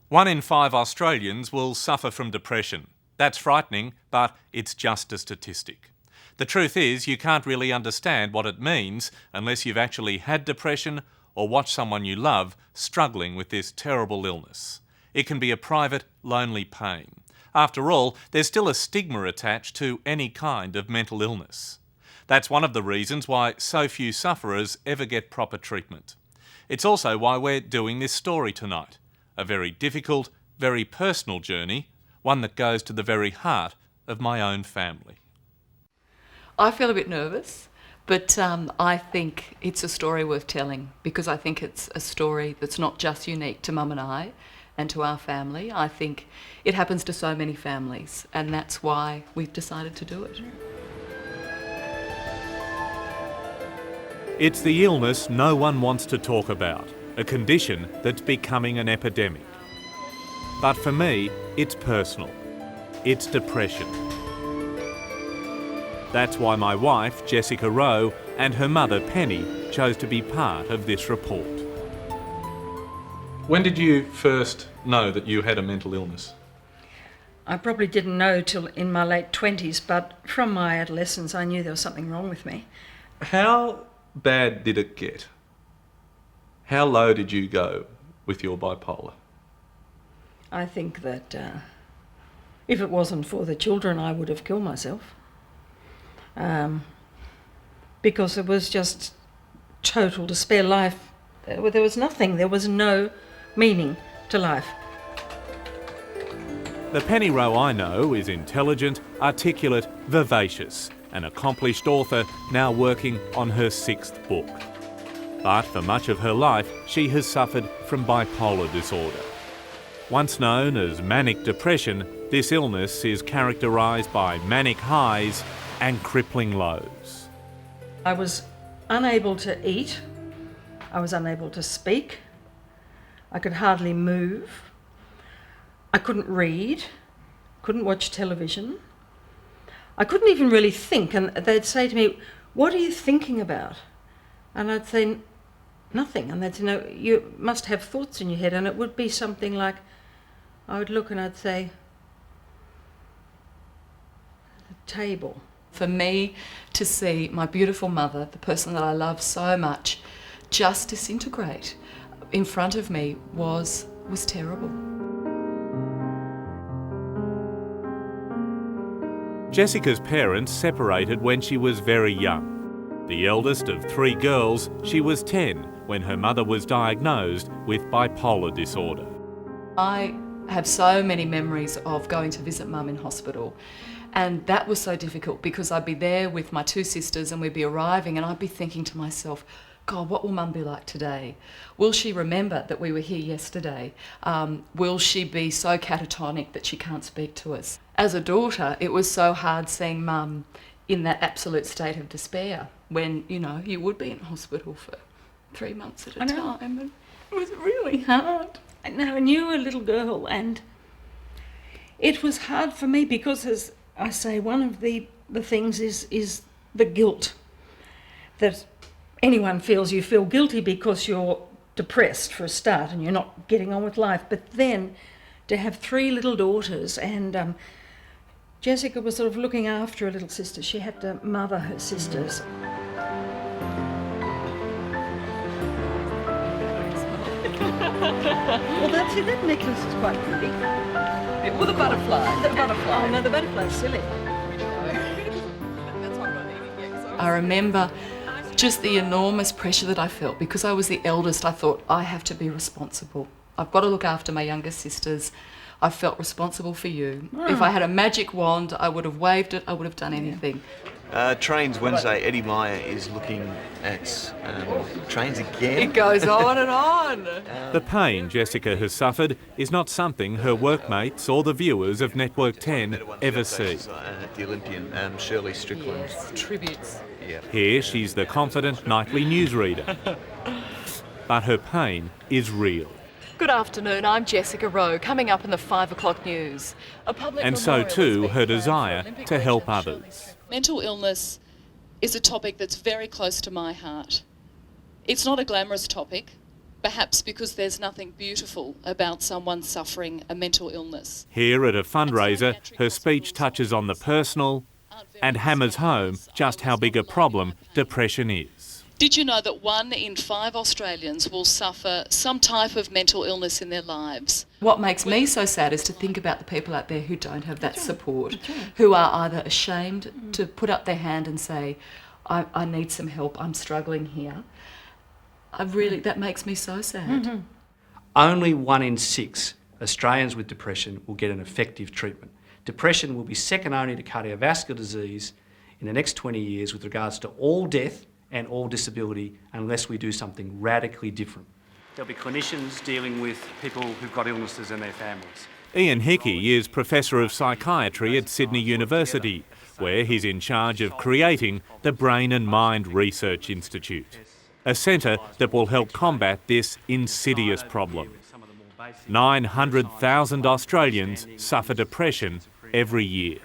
1 in 5 Australians will suffer from depression. That's frightening, but it's just a statistic. The truth is, you can't really understand what it means unless you've actually had depression or watched someone you love struggling with this terrible illness. It can be a private, lonely pain. After all, there's still a stigma attached to any kind of mental illness. That's one of the reasons why so few sufferers ever get proper treatment. It's also why we're doing this story tonight. A very difficult, very personal journey, one that goes to the very heart of my own family. I feel a bit nervous, but I think it's a story worth telling because I think it's a story that's not just unique to Mum and I and to our family. I think it happens to so many families, and that's why we've decided to do it. It's the illness no one wants to talk about, a condition that's becoming an epidemic. But for me, it's personal. It's depression. That's why my wife, Jessica Rowe, and her mother, Penny, chose to be part of this report. When did you first know that you had a mental illness? I probably didn't know till in my late 20s, but from my adolescence I knew there was something wrong with me. How bad did it get? How low did you go with your bipolar? I think that if it wasn't for the children, I would have killed myself. Because it was just total despair. Life, there was nothing, there was no meaning to life. The Penny Rowe I know is intelligent, articulate, vivacious, an accomplished author now working on her 6th book. But for much of her life, she has suffered from bipolar disorder. Once known as manic depression, this illness is characterised by manic highs and crippling lows. I was unable to eat, I was unable to speak, I could hardly move, I couldn't read, couldn't watch television, I couldn't even really think, and they'd say to me, "What are you thinking about?" And I'd say, "Nothing." And they'd say, "No, you must have thoughts in your head." And it would be something like, I would look and I'd say, "The table." For me to see my beautiful mother, the person that I love so much, just disintegrate in front of me was terrible. Jessica's parents separated when she was very young. The eldest of 3 girls, she was 10 when her mother was diagnosed with bipolar disorder. I have so many memories of going to visit Mum in hospital, and that was so difficult because I'd be there with my 2 sisters and we'd be arriving and I'd be thinking to myself, God, what will Mum be like today? Will she remember that we were here yesterday? Will she be so catatonic that she can't speak to us? As a daughter, it was so hard seeing Mum in that absolute state of despair when, you would be in hospital for 3 months at a time. And it was really hard. I know, and you were a little girl, and it was hard for me because, as I say, one of the things is the guilt that anyone feels. You feel guilty because you're depressed for a start and you're not getting on with life. But then to have 3 little daughters, and Jessica was sort of looking after a little sister. She had to mother her sisters. Well, that necklace is quite pretty. Well, the butterfly. The butterfly. Oh, no, the butterfly's silly. I remember just the enormous pressure that I felt because I was the eldest. I thought, I have to be responsible. I've got to look after my younger sisters. I felt responsible for you. If I had a magic wand, I would have waved it. I would have done anything. Trains Wednesday. Eddie Meyer is looking at trains again. It goes on and on. The pain Jessica has suffered is not something her workmates or the viewers of Network 10 ever see. The Olympian, Shirley Strickland. Yes, tributes. Yeah. Here she's the confident nightly newsreader. But her pain is real. Good afternoon, I'm Jessica Rowe, coming up in the 5 o'clock news. And so too her desire to help others. Mental illness is a topic that's very close to my heart. It's not a glamorous topic. perhaps because there's nothing beautiful about someone suffering a mental illness. Here at a fundraiser, her speech touches on the personal and hammers home just how big a problem depression is. Did you know that 1 in 5 Australians will suffer some type of mental illness in their lives? What makes me so sad is to think about the people out there who don't have that support, who are either ashamed to put up their hand and say, I need some help, I'm struggling here. That makes me so sad. Only 1 in 6 Australians with depression will get an effective treatment. Depression will be second only to cardiovascular disease in the next 20 years with regards to all death and all disability unless we do something radically different. There'll be clinicians dealing with people who've got illnesses and their families. Ian Hickey is Professor of Psychiatry at Sydney University, where he's in charge of creating the Brain and Mind Research Institute, a centre that will help combat this insidious problem. 900,000 Australians suffer depression every year.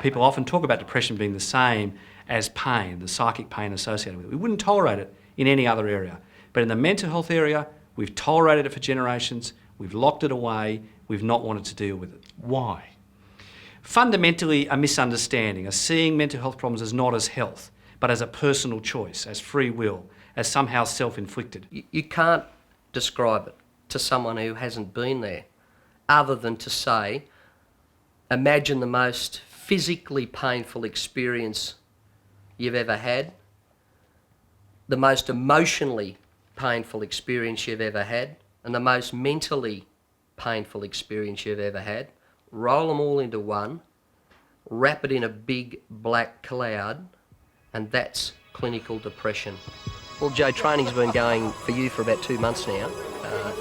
People often talk about depression being the same as pain, the psychic pain associated with it. We wouldn't tolerate it in any other area. But in the mental health area, we've tolerated it for generations, we've locked it away, we've not wanted to deal with it. Why? Fundamentally, a misunderstanding, a seeing mental health problems as not as health, but as a personal choice, as free will, as somehow self-inflicted. You can't describe it to someone who hasn't been there, other than to say, imagine the most physically painful experience you've ever had, the most emotionally painful experience you've ever had, and the most mentally painful experience you've ever had. Roll them all into one, wrap it in a big black cloud, and that's clinical depression. Well, Joe, training's been going for you for about 2 months now.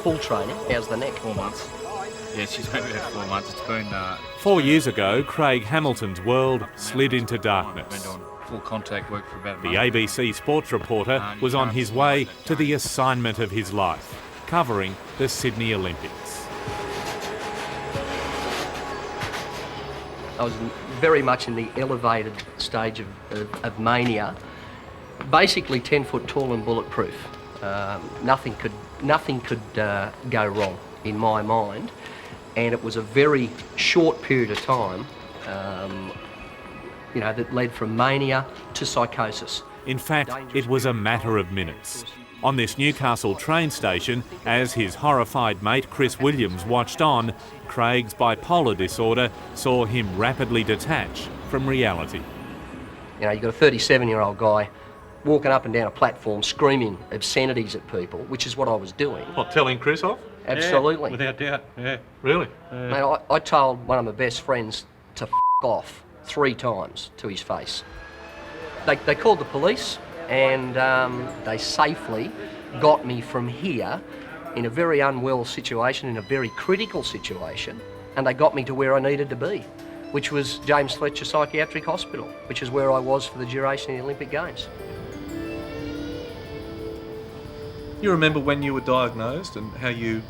Full training. How's the neck? 4 months. Yeah, she's been about 4 months. It's been... 4 years ago, Craig Hamilton's world slid into darkness. Went on full contact work for about a The month. ABC sports reporter was on his way to the assignment of his life, covering the Sydney Olympics. I was very much in the elevated stage of mania. Basically 10 foot tall and bulletproof. Nothing could go wrong in my mind, and it was a very short period of time that led from mania to psychosis. In fact, it was a matter of minutes. On this Newcastle train station, as his horrified mate Chris Williams watched on, Craig's bipolar disorder saw him rapidly detach from reality. You've got a 37-year-old guy walking up and down a platform screaming obscenities at people, which is what I was doing. What, telling Chris off? Absolutely. Yeah, without doubt, yeah. Really? Mate, I told one of my best friends to f*** off 3 times to his face. They called the police, and they safely got me from here in a very unwell situation, in a very critical situation, and they got me to where I needed to be, which was James Fletcher Psychiatric Hospital, which is where I was for the duration of the Olympic Games. You remember when you were diagnosed and how you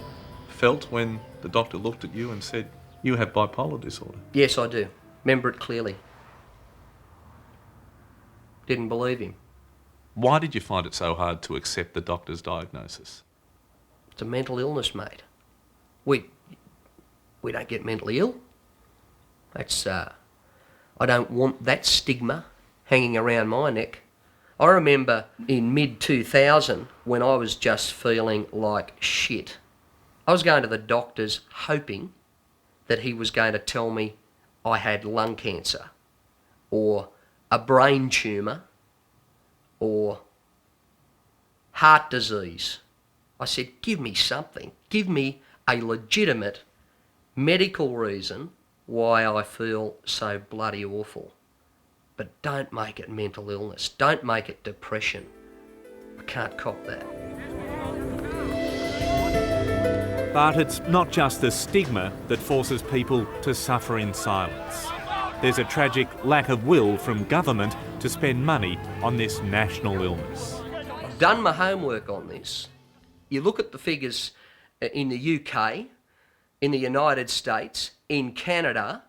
felt when the doctor looked at you and said, you have bipolar disorder? Yes, I do. Remember it clearly. Didn't believe him. Why did you find it so hard to accept the doctor's diagnosis? It's a mental illness, mate. We don't get mentally ill. That's, I don't want that stigma hanging around my neck. I remember in mid-2000 when I was just feeling like shit. I was going to the doctors hoping that he was going to tell me I had lung cancer or a brain tumour or heart disease. I said, give me something. Give me a legitimate medical reason why I feel so bloody awful. But don't make it mental illness. Don't make it depression. I can't cop that. But it's not just the stigma that forces people to suffer in silence. There's a tragic lack of will from government to spend money on this national illness. I've done my homework on this. You look at the figures in the UK, in the United States, in Canada,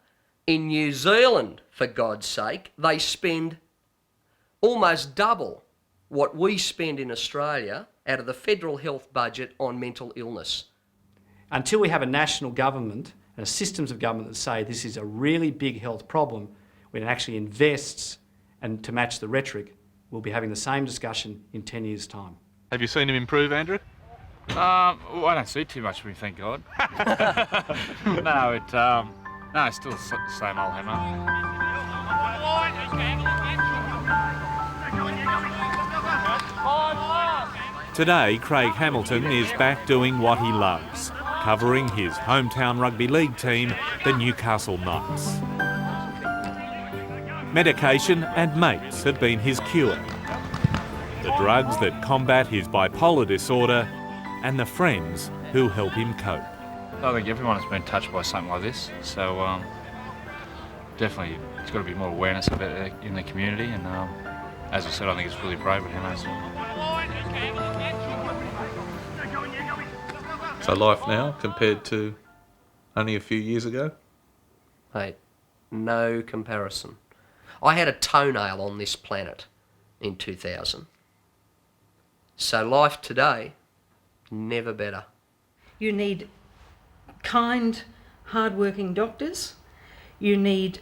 in New Zealand, for God's sake, they spend almost double what we spend in Australia out of the federal health budget on mental illness. Until we have a national government and systems of government that say this is a really big health problem, when it actually invests and to match the rhetoric, we'll be having the same discussion in 10 years' time. Have you seen him improve, Andrew? Well, I don't see too much of him, thank God. No, it's still the same old hammer. Today, Craig Hamilton is back doing what he loves, covering his hometown rugby league team, the Newcastle Knights. Medication and mates have been his cure. The drugs that combat his bipolar disorder and the friends who help him cope. I think everyone has been touched by something like this, so definitely there's got to be more awareness of it in the community, and as I said, I think it's really brave of him. So life now compared to only a few years ago? Mate, no comparison. I had a toenail on this planet in 2000. So life today, never better. You need kind, hard-working doctors. You need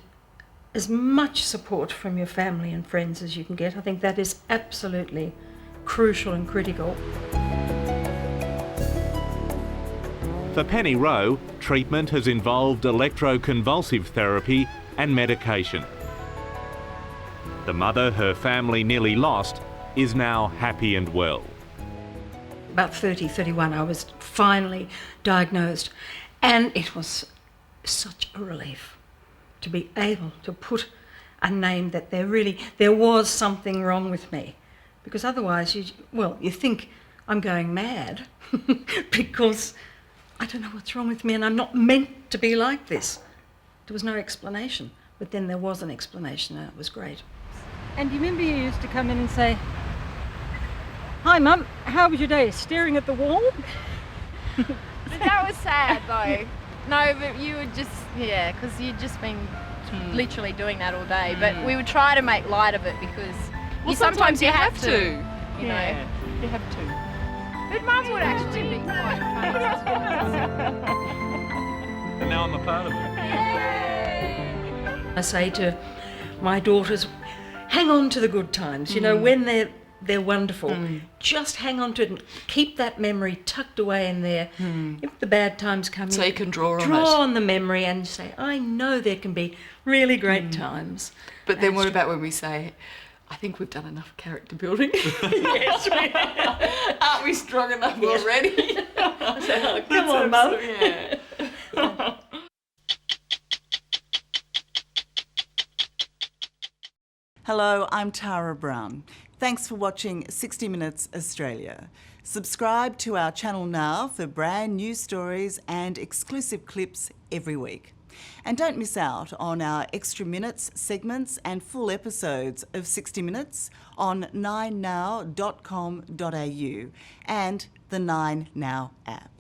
as much support from your family and friends as you can get. I think that is absolutely crucial and critical. For Penny Rowe, treatment has involved electroconvulsive therapy and medication. The mother her family nearly lost is now happy and well. About 31, I was finally diagnosed, and it was such a relief to be able to put a name that there was something wrong with me. Because otherwise, you think I'm going mad because I don't know what's wrong with me and I'm not meant to be like this. There was no explanation, but then there was an explanation and it was great. And you remember you used to come in and say, "Hi Mum, how was your day? Staring at the wall?" That was sad though. No, but you would just, because you'd just been literally doing that all day. But we would try to make light of it because sometimes you have to. You know, you have to. But Mum would actually be quite funny. And now I'm a part of it. I say to my daughters, hang on to the good times. You know, when they're wonderful, just hang on to it and keep that memory tucked away in there. If the bad times come, So you can draw on it. Draw on the memory and say, I know there can be really great times. But then what about when we say, I think we've done enough character building? Yes, Aren't we strong enough already? come on, Mum. Yeah. Hello, I'm Tara Brown. Thanks for watching 60 Minutes Australia. Subscribe to our channel now for brand new stories and exclusive clips every week. And don't miss out on our extra minutes, segments and full episodes of 60 Minutes on 9now.com.au and the 9Now app.